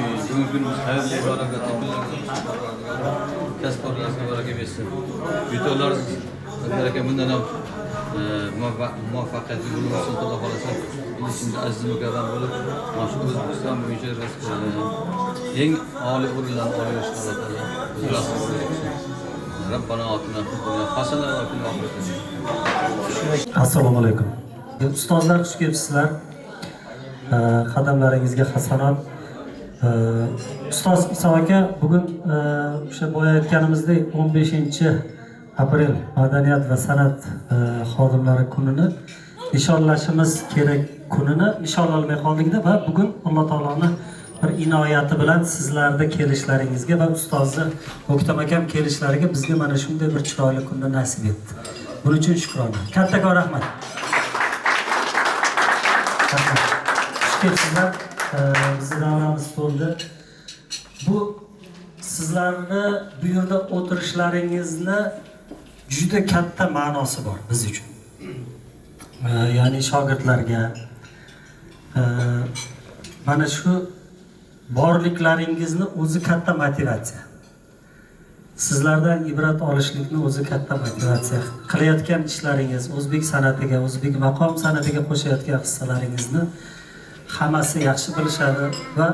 Bugün günümüz hayırlı, bereketli günler. Kasparlarga baraka bersin. Videolar sizlarga bundan ham muvaffaqiyatli bo'lsin, Xudo xolasa. Bizning aziz mukarram bo'lib, mana shu O'zbekiston bo'yicha eng oliy o'rinlarni olishni Rabbana atina fid dunya hasana va fil oxirati. Assalomu alaykum. Ustozlar, xush kelibsizlar. Qadamlaringizga hasanat. Ustoz Iso aka, bugun o'sha boya aytganimizdek 15-aprel madaniyat va san'at xodimlari kunini nishonlashimiz kerak kunini nishonlolmay qoldik-da va bugun Alloh taoloning bir inoyati bilan sizlarda kelishlaringizga va ustozni O'ktam akam kelishlariga bizga mana shunday bir chiroyli kunni nasib etdi. Buning uchun shukrona. Kattakon rahmat. Sizlar bizni davramiz to'ldi. Bu sizlarni bu yerda o'tirishlaringizni juda katta ma'nosi bor biz uchun. Ya'ni shogirdlarga mana shu borliklaringizni o'zi katta motivatsiya. Sizlardan ibrat olishlikni o'zi katta motivatsiya. Qilayotgan ishlaringiz, o'zbek san'atiga, o'zbek maqom san'atiga qo'shayotgan hissalaringizni hammasi yaxshi bilishadi va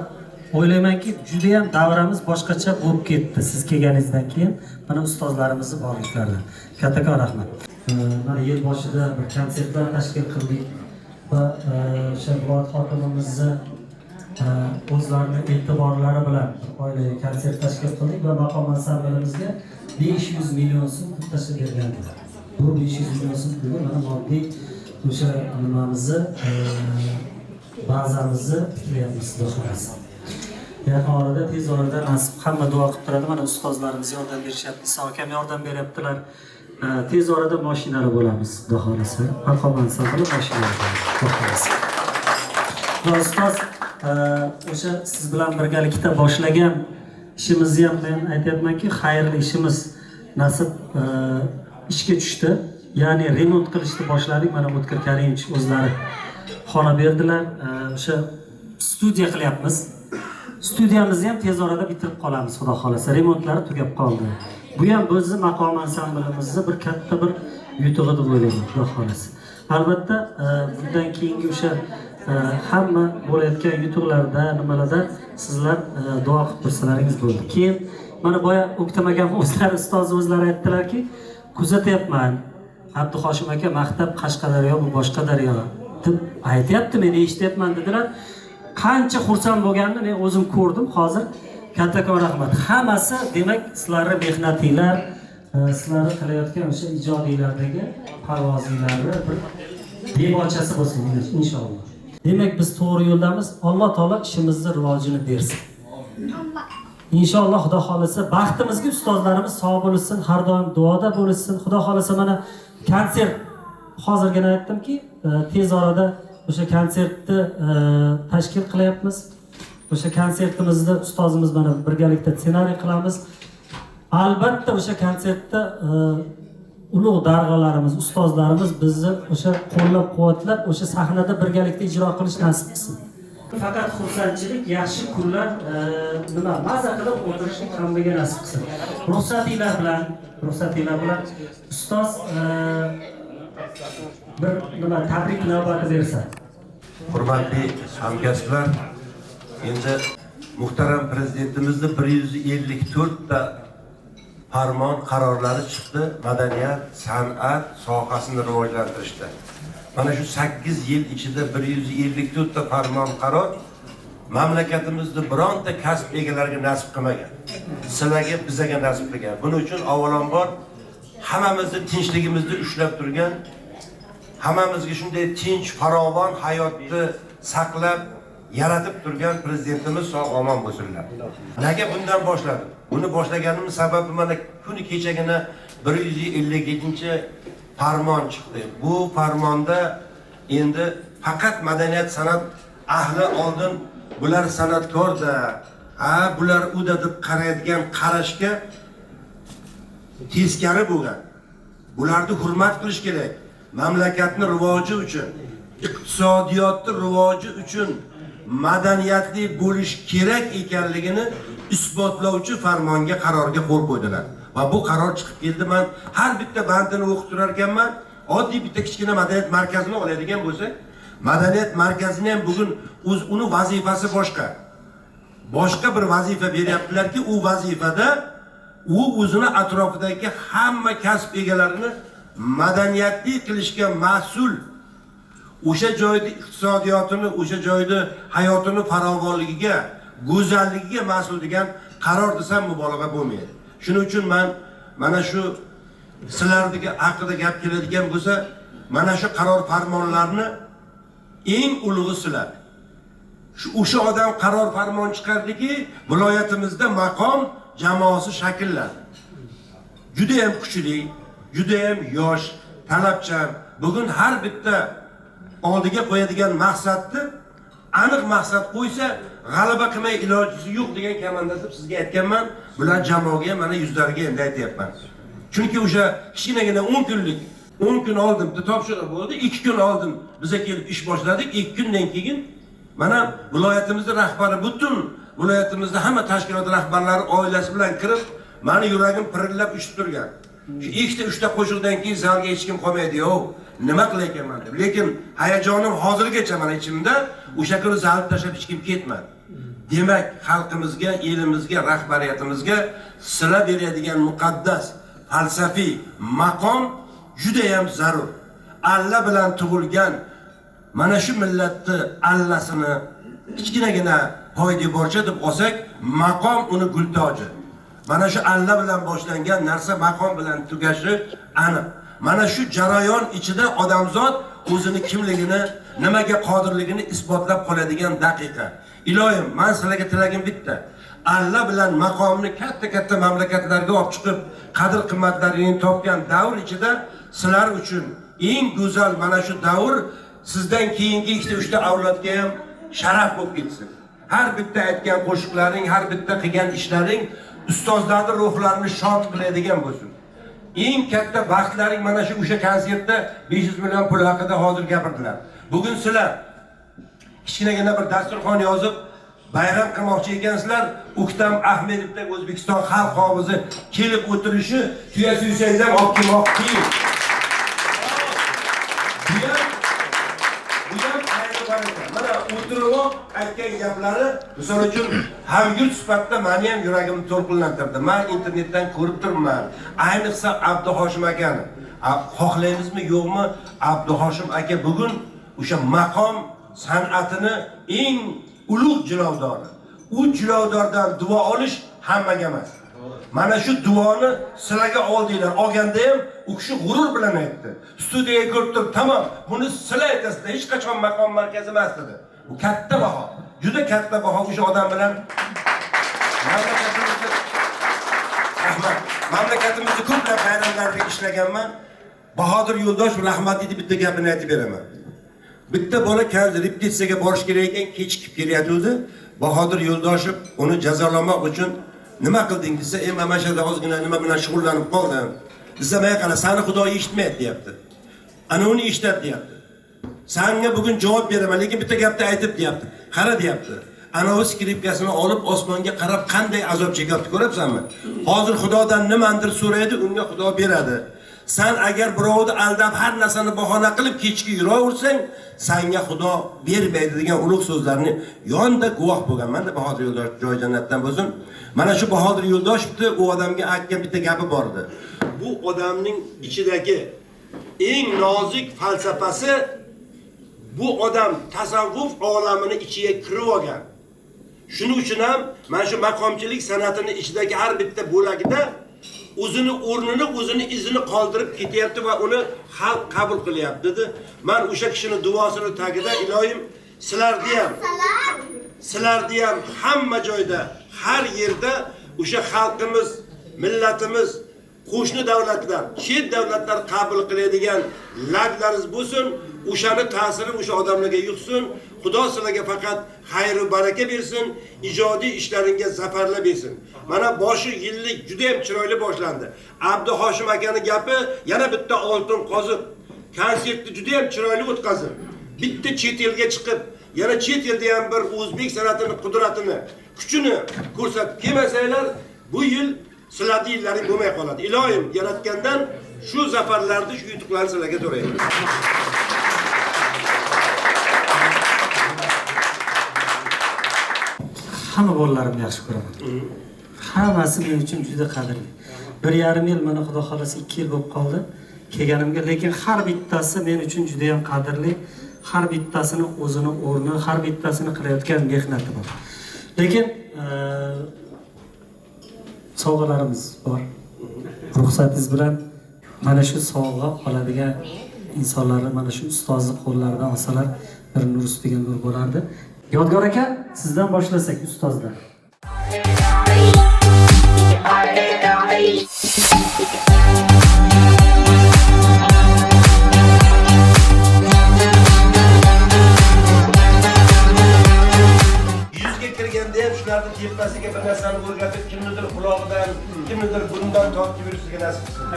o'ylaymanki, juda ham davramiz boshqacha bo'lib ketdi siz kelganingizdan keyin. Mana ustozlarimizni borliklaridan. Kattakon rahmat. Mana yil boshida bir konsertlar tashkil qildik va o'sha viloyat hokimimizni o'zlarining e'tiborlari bilan oilaviy konsert tashkil qildik va maqom ansamblimizga 500 million so'm pul tashkil bergandik. Bu 500 million so'm pulga mana moddiy o'sha nimamizni bazamizni tiklayapmiz, xudo xolasa. Yaqin orada, tez orada nasib hamma duo qilib turadi. Mana ustozlarimiz yordam berishyapti, Iso akam yordam beryaptilar. Tez orada mashinalar bo'lamiz, xudo xolasa. Maqom ansambli mashinalar bo'lamiz, xudo xolasa. Va ustoz o'sha siz bilan birgalikda boshlagan ishimizni ham men aytayapmanki, xayrli ishimiz nasib ishga tushdi. Ya'ni remont qilishni boshladik. Mana O'tkir Karimov o'zlari xona berdilar. O'sha studiya qilyapmiz. Studiyamizni ham tez orada bitirib qolamiz, xudo xolasa. Remontlari tugab qoldi. Bu ham bizni maqom ansamblimizni bir katta bir yutug'i deb o'ylayman, xudo xolasa. Albatta, bundan keyingi o'sha hamma bo'layotgan yutuqlarda, nimalarda sizlar duo qilib tursalaringiz bo'ldi. Keyin mana boya O'ktam akam o'zlari ustoz o'zlari aytdilarki, kuzatyapman. Abduhoshim aka maktab Qashqadaryo, bu boshqa daryo deb aytyapti, men eshityapman dedilar. Qancha xursand bo'lganini men o'zim ko'rdim. Hozir kattakon rahmat. Hammasi demak sizlarning mehnatinglar, sizlarning qilayotgan o'sha ijodiylardagi parvozinglarni bir debochasi bo'lsin inshaalloh. Demak biz to'g'ri yo'ldamiz. Alloh taolo ishimizni rivojini bersin. Inshaalloh xudo xolasa baxtimizga ustozlarimiz sog' bo'lsin, har doim duoda bo'lsin. Xudo xolasa mana konsert hozirgina aytdimki, tez orada o'sha konsertni tashkil qilyapmiz. O'sha konsertimizda ustozimiz bilan birgalikda ssenariy qilamiz. Albatta o'sha konsertda ulug' darg'alarimiz, ustozlarimiz bizni o'sha qo'llab-quvvatlab, o'sha sahnada birgalikda ijro qilish nasib qilsin. Faqat xursandchilik, yaxshi kunlar nima maza qilib o'tirishlik hammaga nasib qilsin. Ruxsatinglar bilan ustoz bir nima tabrik navbati bersa. Hurmatli hamkasblar, endi muhtaram prezidentimizning 154 ta farmon qarorlari chiqdi madaniyat, san'at sohasini rivojlantirishda. Mana shu 8 yil ichida 154 ta farmon qaror mamlakatimizda bironta kasb egalariga nasib qilmagan. Sizlarga, bizga nasib qilgan. Buning uchun avvalambor hammamizni tinchligimizni ushlab turgan, hammamizga shunday tinch, farovon hayotni saqlab yaratib turgan prezidentimiz sog' omon bo'lsinlar. Nega bundan boshladim? Buni boshlaganimning sababi mana kuni kechagina 157-farmon chiqdi. Bu farmonda endi faqat madaniyat san'at ahli oldin bular san'atkorda, bular uda deb qaraydigan qarashga teskari bo'lgan. Bularni hurmat qilish kerak. Mamlakatning rivoji uchun, iqtisodiyotning rivoji uchun madaniyatli bo'lish kerak ekanligini isbotlovchi farmonga, qarorga qo'l qo'ydilar. Va bu qaror chiqib keldi. Men har bitta bandini o'qib turar ekanman. Oddiy bitta kichkina madaniyat markazini oladigan bo'lsak, madaniyat markazini ham bugun uni vazifasi boshqa. Boshqa bir vazifa beryaptilarki, u vazifada u o'zini atrofidagi hamma kasb egalarini madaniyatli qilishga mas'ul. O'sha joyda iqtisodiyotini, o'sha joyda hayotini farovonligiga, go'zalligiga mas'ul degan qaror desam mubolag'a bo'lmaydi. Shuning uchun men mana shu sizlardagi haqida gap keladigan bo'lsa, mana shu qaror farmonlarni eng ulug'i sizlar. O'sha odam qaror farmon chiqardiki, viloyatimizda maqom jamoasi shakllandi. Juda ham kuchli, juda ham yosh, talabchan. Bugun har bitta oldiga qo'yadigan maqsadni aniq maqsad qo'ysa, g'alaba qilmay ilojisi yo'q degan komandasib sizga aytganman. Bular jamoaga ham mana yuzlariga endi aytayapman. Chunki o'sha kichkinagina 10 kunlik 10 kun oldin topshiriq bo'ldi, 2 kun oldin biza kelib ish boshladik, 2 kundan keyin mana viloyatimizning rahbari, butun viloyatimizda hamma tashkilot rahbarlari oilasi bilan kirib, meni yuragim pirillab uchib turgan. Shu ikkita uchta qo'shiqdan keyin zalga hech kim qolmaydi, yo'q. Nima qilayapman deb. Lekin hayajonim hozirgacha mana ichimda, o'sha kuni zalni tashlab hech kim ketmadi. Demak, xalqimizga, elimizga, rahbariyatimizga sila beradigan muqaddas falsafiy maqom juda ham zarur. Allah bilan tug'ilgan mana shu millatni allasini kichkinagina poydevorcha deb olsak, maqom uni gultoji. Mana shu Allah bilan boshlangan narsa maqom bilan tugashi aniq. Mana shu jarayon ichida odamzod o'zini kimligini, nimaga qodirligini isbotlab qoladigan daqiqa. Ilohim, men sizlarga tilagim bitta. Allah bilan maqomni katta-katta mamlakatlarga olib chiqib, qadr qimmatlarini topgan davr ichida sizlar uchun eng go'zal mana shu davr sizdan keyingi 2-3 avlodga ham sharaf bo'lib ketsin. Har bitta aytgan qo'shiqlaring, har bitta qilgan ishlaring ustozlarning ruhlarini shod qiladigan bo'lsin. Eng katta vaqtlaring mana shu o'sha konsertda 500 million pul haqida hozir gapirdilar. Bugun sizlar kichkinagina bir dasturxon yozib bayram qilmoqchi ekansizlar. Uktam Ahmedovdek O'zbekiston xalq hofizi kelib o'tirishi, tuya suysangiz ham olib kelmoq qiyin. Mana o'tirib aytgan gaplari, misol uchun hamyurt sifatida meni ham yuragimni to'lqinlantirdi. Men internetdan ko'rib turibman. Ayniqsa Abduhoshim akani. Xohlaymizmi yo'qmi, Abduhoshim aka bugun o'sha maqom san'atini eng ulug' jilovdori. U jilovdordan duo olish hammaga emas. Mana shu duoni sizlarga oldinglar. Olganda ham u kishi g'urur bilan aytdi. Studiyaga ko'rib turib, "Tamam, buni sizlar aytasizlar, hech qachon maqom markazi emas" dedi. Bu katta baho. Juda katta baho o'sha odam bilan mamlakatimizda ko'plab bayramlarda ishlaganman. Bahodir Yo'ldosh rahmatli bitta gapini aytib beraman. Bitta bola keldi, repetitsiyaga borish kerak ekan, kechikib kelyapti. Bahodir Yo'ldoshev uni jazolamoq uchun nima qilding desa, mana shu ozgina nima bilan shug'ullanib qoldim. Desa, "Men qana, seni Xudo eshitmaydi" deyapti. Ana uni eshitadi deyapti. Senga bugun javob beraman, lekin bitta gapni aytib deyapti. Qara deyapti. Ana o'z skripkasini olib osmonga qarab qanday azob chekyapti, ko'ryapsanmi? Hozir Xudodan nimandir so'raydi, unga Xudo beradi. Sen agar birovni aldab har narsani bahona qilib kechki yuraversang, senga Xudo bermaydi degan ulug' so'zlarni yonda guvoh bo'lganman deb Bahodir Yo'ldosh joy jannatdan bo'lsin. Mana shu Bahodir Yo'ldoshevni u odamga aytgan bitta gapi bor edi. Bu odamning ichidagi eng nozik falsafasi, bu odam tasavvuf olamini ichiga kirib olgan. Shuning uchun ham mana shu maqomchilik san'atining ichidagi har bitta bo'lagida o'zini o'rnini, o'zini izini qoldirib ketyapti va uni xalq qabul qilyapti dedi. Men o'sha kishining duosini tagida ilohim sizlarni ham hamma joyda, har yerda o'sha xalqimiz, millatimiz, qo'shni davlatlar, chet davlatlar qabul qiladigan lablaringiz bo'lsin. O'shani ta'siri o'sha odamlarga yuqsin. Xudo sizlarga faqat xayr va baraka bersin, ijodiy ishlaringga zafarlar bersin. Mana boshi yillik juda ham chiroyli boshlandi. Abduhoshim akaning gapi yana bitta oltin qoziq. Konsertni juda ham chiroyli o'tkazib, bitta chet elga chiqib, yana chet elda ham bir o'zbek san'atini, qudratini, kuchini ko'rsatib kelmasanglar, bu yil sizlarni yillaring bo'lmay qoladi. Ilohim yaratgandan shu zafarlarni, shu yutuqlarni sizlarga to'layman. Hamma bolalarimni yaxshi ko'raman. Hammasi men uchun juda qadrli. 1,5 yil, mana Xudo xolasa 2 yil bo'lib qoldi kelganimga, lekin har bittasi men uchun juda ham qadrli. Har bittasini o'zini o'rni, har bittasini qilayotgan mehnati bor. Lekin sovg'alarimiz bor. Ruxsatingiz bilan mana shu sovg'a oladigan insonlarni mana shu ustozning qo'llaridan olsalar, bir nur ustiga nur bo'lardi. Yodgor aka, sizdan boshlasak ustozlar. Yuzga kirganda ham shularni tepasiga bir narsani o'rgatib, kimnidir qulog'idan, kimnidir burnidan tortib yurishiga nasib qilsin.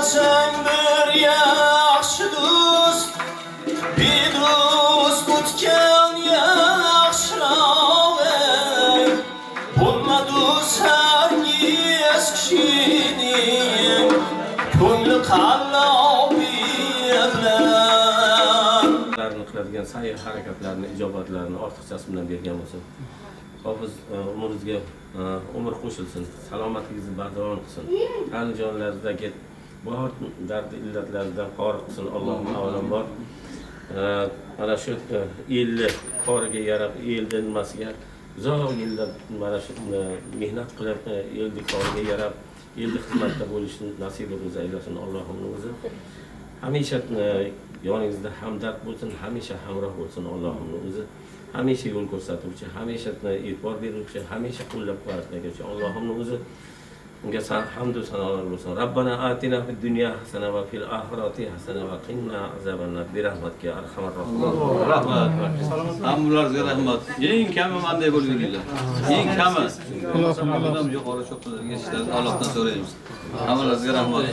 bo'lsang bir yaxshi do'st, bedo'st o'tgan yaxshiroq. Bo'lmadi sargiz kishining ko'ngli qallob bilan. Qiladigan sa'y harakatlarini, ijobatlarini ortiqchasi bilan bergan bo'lsin. Hofiz umringizga umr qo'shilsin, salomatligingizni bardavom qilsin. Andijonlardagi bor dard illatlardan forig' qilsin. Allohim avvalambor mana shu elni qoriga yarab, elni nimasiga uzoq yillar mana shu mehnat qilib, elni qoriga yarab, elni xizmatda bo'lishni nasibimiz aylasin Allohim o'zi. Hamisha yoningizda hamdard bo'lsin, hamisha hamroh bo'lsin Allohim o'zi. Hamisha yo'l ko'rsatuvchi, hamisha e'tibor beruvchi, hamisha qo'llab-quvvatlovchi Allohimning o'zi. Unga hamd va sanolar bo'lsin. Robbana atina fid dunya hasana va fil oxirati hasana va qina azabannar bi rahmatika ya arhamar rohimin. Rahmat. Hammalarga rahmat. Eng kami manday bo'lganinglar. Eng kami. Allohdan yuqori cho'qqilarga ishlarni Allohdan so'raymiz. Hammalarga rahmat.